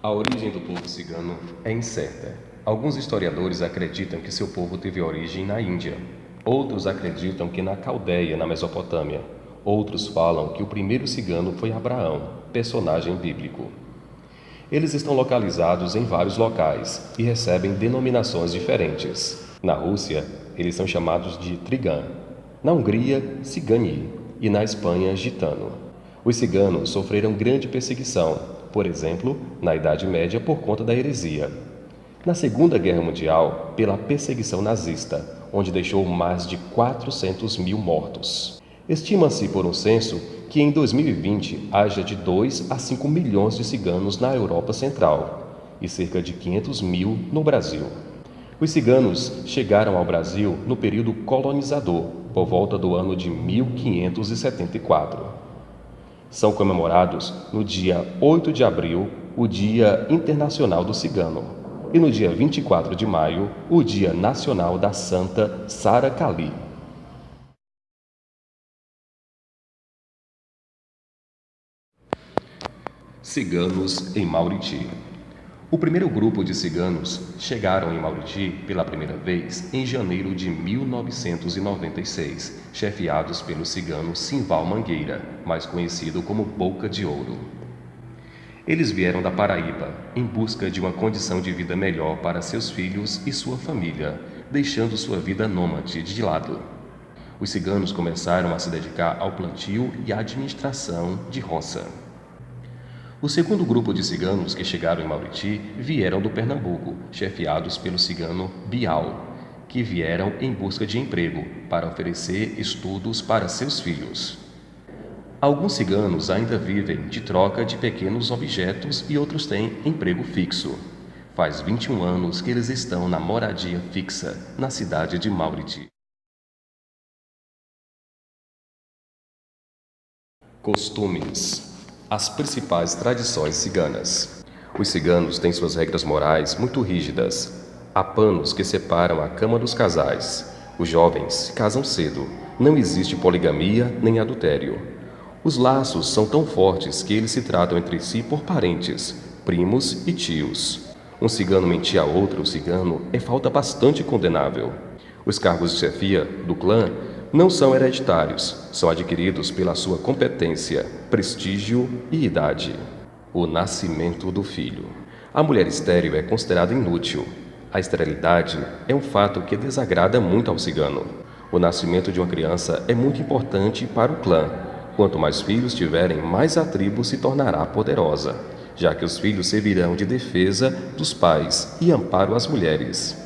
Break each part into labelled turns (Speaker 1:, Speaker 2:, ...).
Speaker 1: A origem do povo cigano é incerta. Alguns historiadores acreditam que seu povo teve origem na Índia. Outros acreditam que na Caldeia, na Mesopotâmia. Outros falam que o primeiro cigano foi Abraão, personagem bíblico. Eles estão localizados em vários locais e recebem denominações diferentes. Na Rússia, eles são chamados de Trigã. Na Hungria, Cigani. E na Espanha, Gitano. Os ciganos sofreram grande perseguição, por exemplo, na Idade Média por conta da heresia. Na Segunda Guerra Mundial, pela perseguição nazista, onde deixou mais de 400 mil mortos. Estima-se por um censo que em 2020 haja de 2 a 5 milhões de ciganos na Europa Central e cerca de 500 mil no Brasil. Os ciganos chegaram ao Brasil no período colonizador, por volta do ano de 1574. São comemorados no dia 8 de abril, o Dia Internacional do Cigano, e no dia 24 de maio, o Dia Nacional da Santa Sara Cali. Ciganos em Mauriti. O primeiro grupo de ciganos chegaram em Mauriti pela primeira vez em janeiro de 1996, chefiados pelo cigano Simval Mangueira, mais conhecido como Boca de Ouro. Eles vieram da Paraíba em busca de uma condição de vida melhor para seus filhos e sua família, deixando sua vida nômade de lado. Os ciganos começaram a se dedicar ao plantio e à administração de roça. O segundo grupo de ciganos que chegaram em Mauriti vieram do Pernambuco, chefiados pelo cigano Bial, que vieram em busca de emprego para oferecer estudos para seus filhos. Alguns ciganos ainda vivem de troca de pequenos objetos e outros têm emprego fixo. Faz 21 anos que eles estão na moradia fixa, na cidade de Mauriti. Costumes. As principais tradições ciganas. Os ciganos têm suas regras morais muito rígidas. Há panos que separam a cama dos casais. Os jovens se casam cedo. Não existe poligamia nem adultério. Os laços são tão fortes que eles se tratam entre si por parentes, primos e tios. Um cigano mentir a outro cigano é falta bastante condenável. Os cargos de chefia do clã não são hereditários, são adquiridos pela sua competência, prestígio e idade. O nascimento do filho. A mulher estéril é considerada inútil. A esterilidade é um fato que desagrada muito ao cigano. O nascimento de uma criança é muito importante para o clã. Quanto mais filhos tiverem, mais a tribo se tornará poderosa, já que os filhos servirão de defesa dos pais e amparo às mulheres.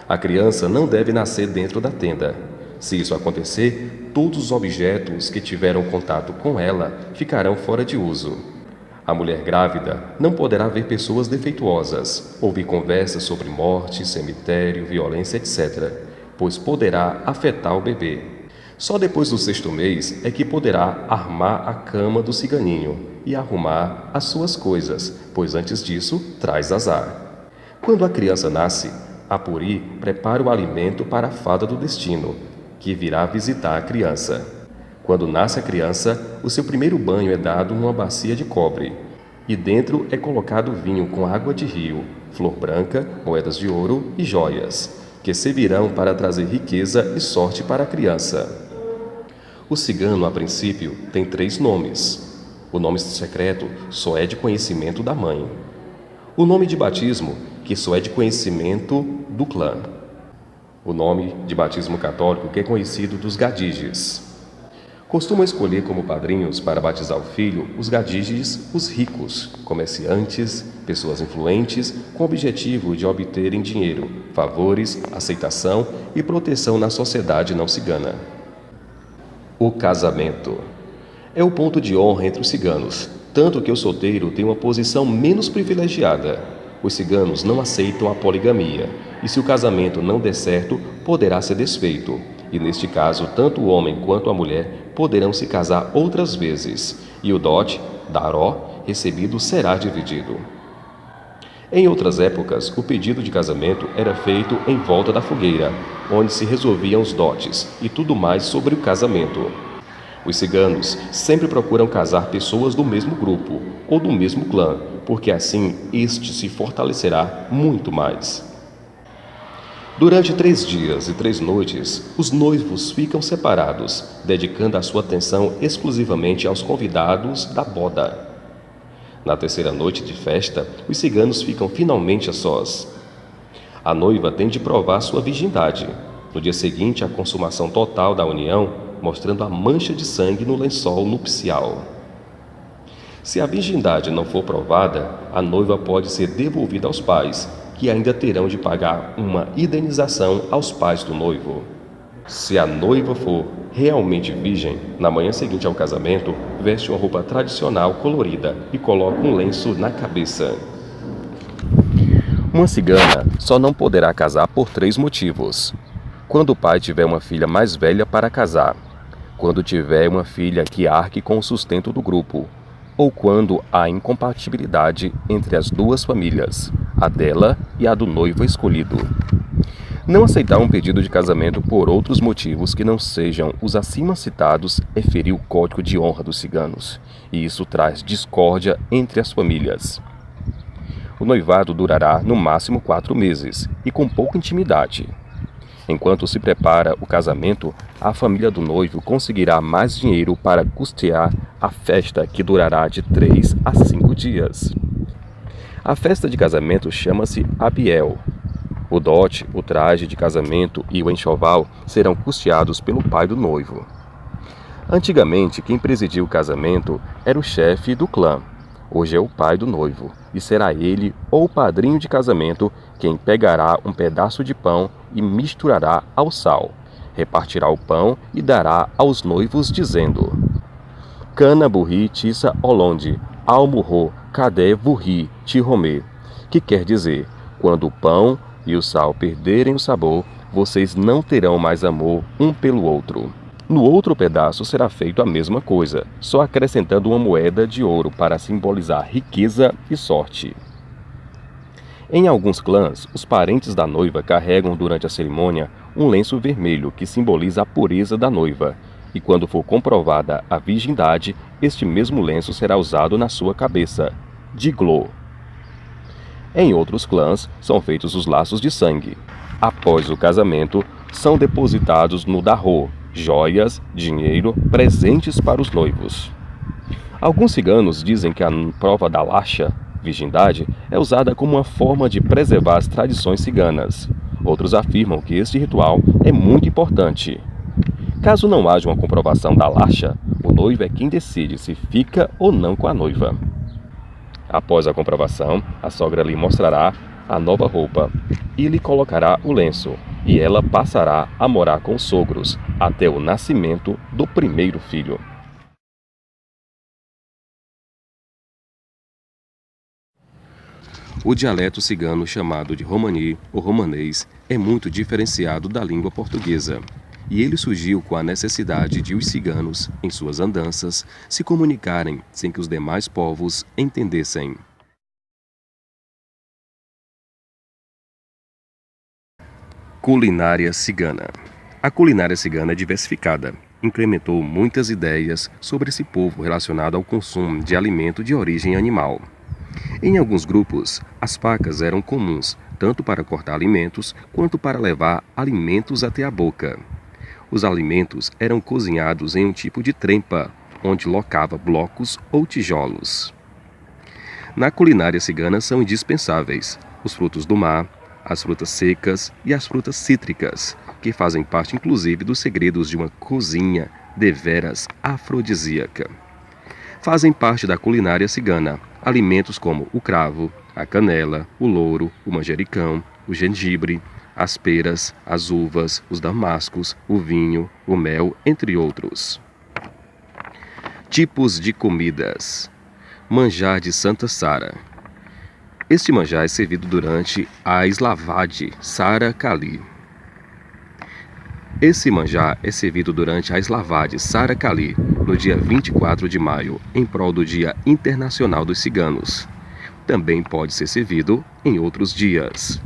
Speaker 1: A criança não deve nascer dentro da tenda. Se isso acontecer, todos os objetos que tiveram contato com ela ficarão fora de uso. A mulher grávida não poderá ver pessoas defeituosas, ouvir conversas sobre morte, cemitério, violência, etc., pois poderá afetar o bebê. Só depois do 6º mês é que poderá armar a cama do ciganinho e arrumar as suas coisas, pois antes disso traz azar. Quando a criança nasce, a Puri prepara o alimento para a fada do destino, que virá visitar a criança. Quando nasce a criança, o seu primeiro banho é dado numa bacia de cobre, e dentro é colocado vinho com água de rio, flor branca, moedas de ouro e joias, que servirão para trazer riqueza e sorte para a criança. O cigano, a princípio, tem 3 nomes. O nome secreto só é de conhecimento da mãe. O nome de batismo, que só é de conhecimento do clã. O nome de batismo católico, que é conhecido dos gadiges. Costumam escolher como padrinhos para batizar o filho os gadiges, os ricos, comerciantes, pessoas influentes, com o objetivo de obterem dinheiro, favores, aceitação e proteção na sociedade não cigana. O casamento. É o ponto de honra entre os ciganos, tanto que o solteiro tem uma posição menos privilegiada. Os ciganos não aceitam a poligamia, e se o casamento não der certo, poderá ser desfeito. E neste caso, tanto o homem quanto a mulher poderão se casar outras vezes, e o dote, daró, recebido será dividido. Em outras épocas, o pedido de casamento era feito em volta da fogueira, onde se resolviam os dotes e tudo mais sobre o casamento. Os ciganos sempre procuram casar pessoas do mesmo grupo ou do mesmo clã, porque assim este se fortalecerá muito mais. Durante 3 dias e 3 noites, os noivos ficam separados, dedicando a sua atenção exclusivamente aos convidados da boda. Na terceira noite de festa, os ciganos ficam finalmente a sós. A noiva tem de provar sua virgindade. No dia seguinte, a consumação total da união, mostrando a mancha de sangue no lençol nupcial. Se a virgindade não for provada, a noiva pode ser devolvida aos pais, que ainda terão de pagar uma indenização aos pais do noivo. Se a noiva for realmente virgem, na manhã seguinte ao casamento, veste uma roupa tradicional colorida e coloca um lenço na cabeça. Uma cigana só não poderá casar por 3 motivos. Quando o pai tiver uma filha mais velha para casar, quando tiver uma filha que arque com o sustento do grupo, ou quando há incompatibilidade entre as 2 famílias, a dela e a do noivo escolhido. Não aceitar um pedido de casamento por outros motivos que não sejam os acima citados é ferir o código de honra dos ciganos, e isso traz discórdia entre as famílias. O noivado durará no máximo 4 meses e com pouca intimidade. Enquanto se prepara o casamento, a família do noivo conseguirá mais dinheiro para custear a festa, que durará de 3 a 5 dias. A festa de casamento chama-se Abiel. O dote, o traje de casamento e o enxoval serão custeados pelo pai do noivo. Antigamente, quem presidia o casamento era o chefe do clã. Hoje é o pai do noivo, e será ele ou o padrinho de casamento quem pegará um pedaço de pão e misturará ao sal. Repartirá o pão e dará aos noivos, dizendo: Cana burri tissa olonde, almurro, cadê burri tiromê. Que quer dizer, quando o pão e o sal perderem o sabor, vocês não terão mais amor um pelo outro. No outro pedaço será feito a mesma coisa, só acrescentando uma moeda de ouro para simbolizar riqueza e sorte. Em alguns clãs, os parentes da noiva carregam durante a cerimônia um lenço vermelho que simboliza a pureza da noiva, e quando for comprovada a virgindade, este mesmo lenço será usado na sua cabeça, Diglô. Em outros clãs, são feitos os laços de sangue. Após o casamento, são depositados no darro joias, dinheiro, presentes para os noivos. Alguns ciganos dizem que a prova da laxa, virgindade, é usada como uma forma de preservar as tradições ciganas. Outros afirmam que este ritual é muito importante. Caso não haja uma comprovação da laxa, o noivo é quem decide se fica ou não com a noiva. Após a comprovação, a sogra lhe mostrará a nova roupa e lhe colocará o lenço, e ela passará a morar com os sogros até o nascimento do primeiro filho. O dialeto cigano chamado de romani ou romanês é muito diferenciado da língua portuguesa, e ele surgiu com a necessidade de os ciganos, em suas andanças, se comunicarem sem que os demais povos entendessem. Culinária cigana. A culinária cigana é diversificada. Incrementou muitas ideias sobre esse povo relacionado ao consumo de alimento de origem animal. Em alguns grupos, as facas eram comuns, tanto para cortar alimentos quanto para levar alimentos até a boca. Os alimentos eram cozinhados em um tipo de trempa, onde locava blocos ou tijolos. Na culinária cigana são indispensáveis os frutos do mar, as frutas secas e as frutas cítricas, que fazem parte inclusive dos segredos de uma cozinha deveras afrodisíaca. Fazem parte da culinária cigana alimentos como o cravo, a canela, o louro, o manjericão, o gengibre, as peras, as uvas, os damascos, o vinho, o mel, entre outros. Tipos de comidas. Manjar de Santa Sara. Este manjar é servido durante a Islavadi Sara Kali. Esse manjar é servido durante a Islavadi Sara Kali, no dia 24 de maio, em prol do Dia Internacional dos Ciganos. Também pode ser servido em outros dias.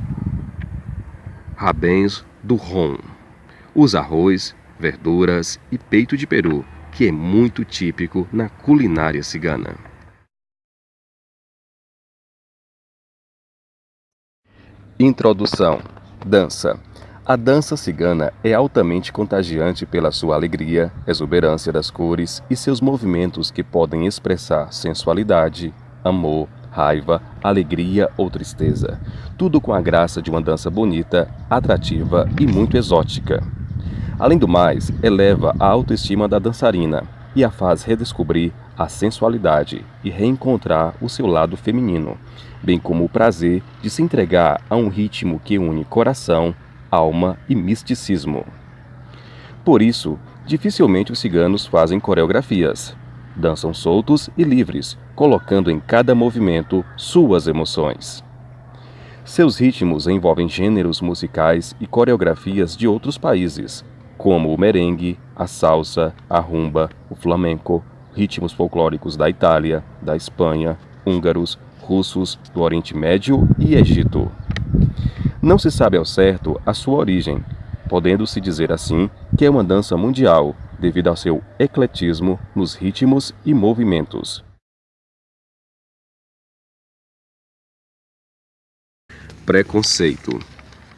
Speaker 1: Rabens do Rom. Usa arroz, verduras e peito de peru, que é muito típico na culinária cigana. Introdução: dança. A dança cigana é altamente contagiante pela sua alegria, exuberância das cores e seus movimentos que podem expressar sensualidade, amor, raiva, alegria ou tristeza. Tudo com a graça de uma dança bonita, atrativa e muito exótica. Além do mais, eleva a autoestima da dançarina e a faz redescobrir a sensualidade e reencontrar o seu lado feminino, bem como o prazer de se entregar a um ritmo que une coração, alma e misticismo. Por isso, dificilmente os ciganos fazem coreografias. Dançam soltos e livres, colocando em cada movimento suas emoções. Seus ritmos envolvem gêneros musicais e coreografias de outros países, como o merengue, a salsa, a rumba, o flamenco, ritmos folclóricos da Itália, da Espanha, húngaros, russos, do Oriente Médio e Egito. Não se sabe ao certo a sua origem, podendo-se dizer assim que é uma dança mundial, devido ao seu ecletismo nos ritmos e movimentos. Preconceito.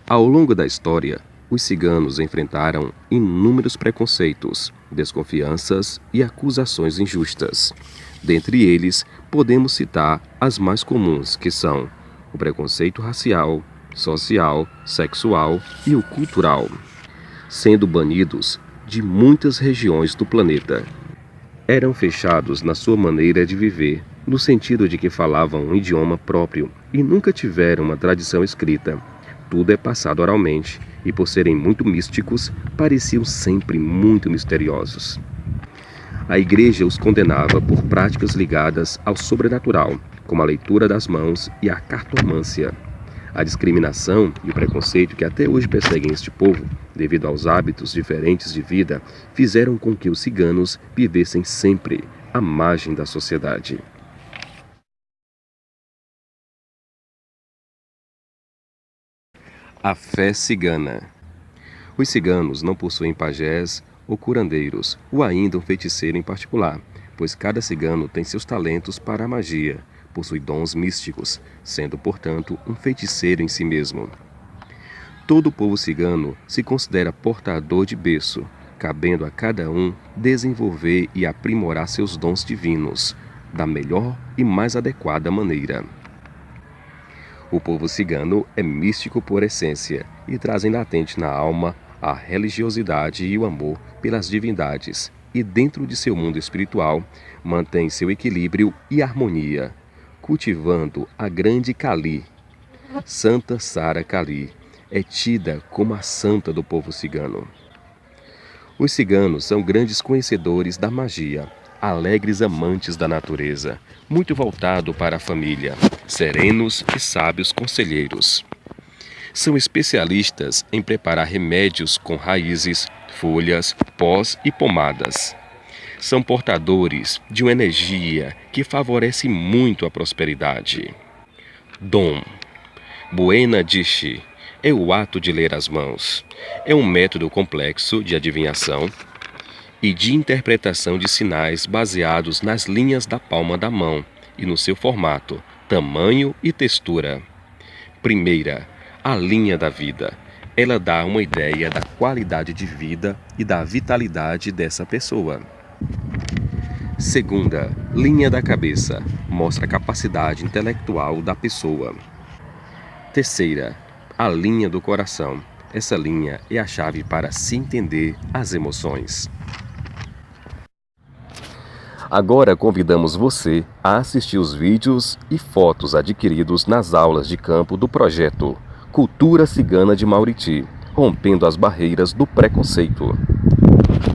Speaker 1: Ao longo da história, os ciganos enfrentaram inúmeros preconceitos, desconfianças e acusações injustas. Dentre eles, podemos citar as mais comuns, que são o preconceito racial, social, sexual e o cultural, sendo banidos de muitas regiões do planeta. Eram fechados na sua maneira de viver, no sentido de que falavam um idioma próprio e nunca tiveram uma tradição escrita. Tudo é passado oralmente e, por serem muito místicos, pareciam sempre muito misteriosos. A igreja os condenava por práticas ligadas ao sobrenatural, como a leitura das mãos e a cartomância. A discriminação e o preconceito que até hoje perseguem este povo, devido aos hábitos diferentes de vida, fizeram com que os ciganos vivessem sempre à margem da sociedade. A fé cigana. Os ciganos não possuem pajés ou curandeiros, ou ainda um feiticeiro em particular, pois cada cigano tem seus talentos para a magia, possui dons místicos, sendo, portanto, um feiticeiro em si mesmo. Todo o povo cigano se considera portador de berço, cabendo a cada um desenvolver e aprimorar seus dons divinos, da melhor e mais adequada maneira. O povo cigano é místico por essência e trazem latente na alma a religiosidade e o amor pelas divindades, e dentro de seu mundo espiritual mantém seu equilíbrio e harmonia, cultivando a grande Kali. Santa Sara Kali é tida como a santa do povo cigano. Os ciganos são grandes conhecedores da magia, alegres amantes da natureza, muito voltado para a família, serenos e sábios conselheiros. São especialistas em preparar remédios com raízes, folhas, pós e pomadas. São portadores de uma energia que favorece muito a prosperidade. Dom. Buena Dishi é o ato de ler as mãos. É um método complexo de adivinhação e de interpretação de sinais baseados nas linhas da palma da mão e no seu formato, tamanho e textura. Primeira, a linha da vida. Ela dá uma ideia da qualidade de vida e da vitalidade dessa pessoa. Segunda, linha da cabeça. Mostra a capacidade intelectual da pessoa. Terceira, a linha do coração. Essa linha é a chave para se entender as emoções. Agora convidamos você a assistir os vídeos e fotos adquiridos nas aulas de campo do projeto Cultura Cigana de Mauriti, rompendo as barreiras do preconceito.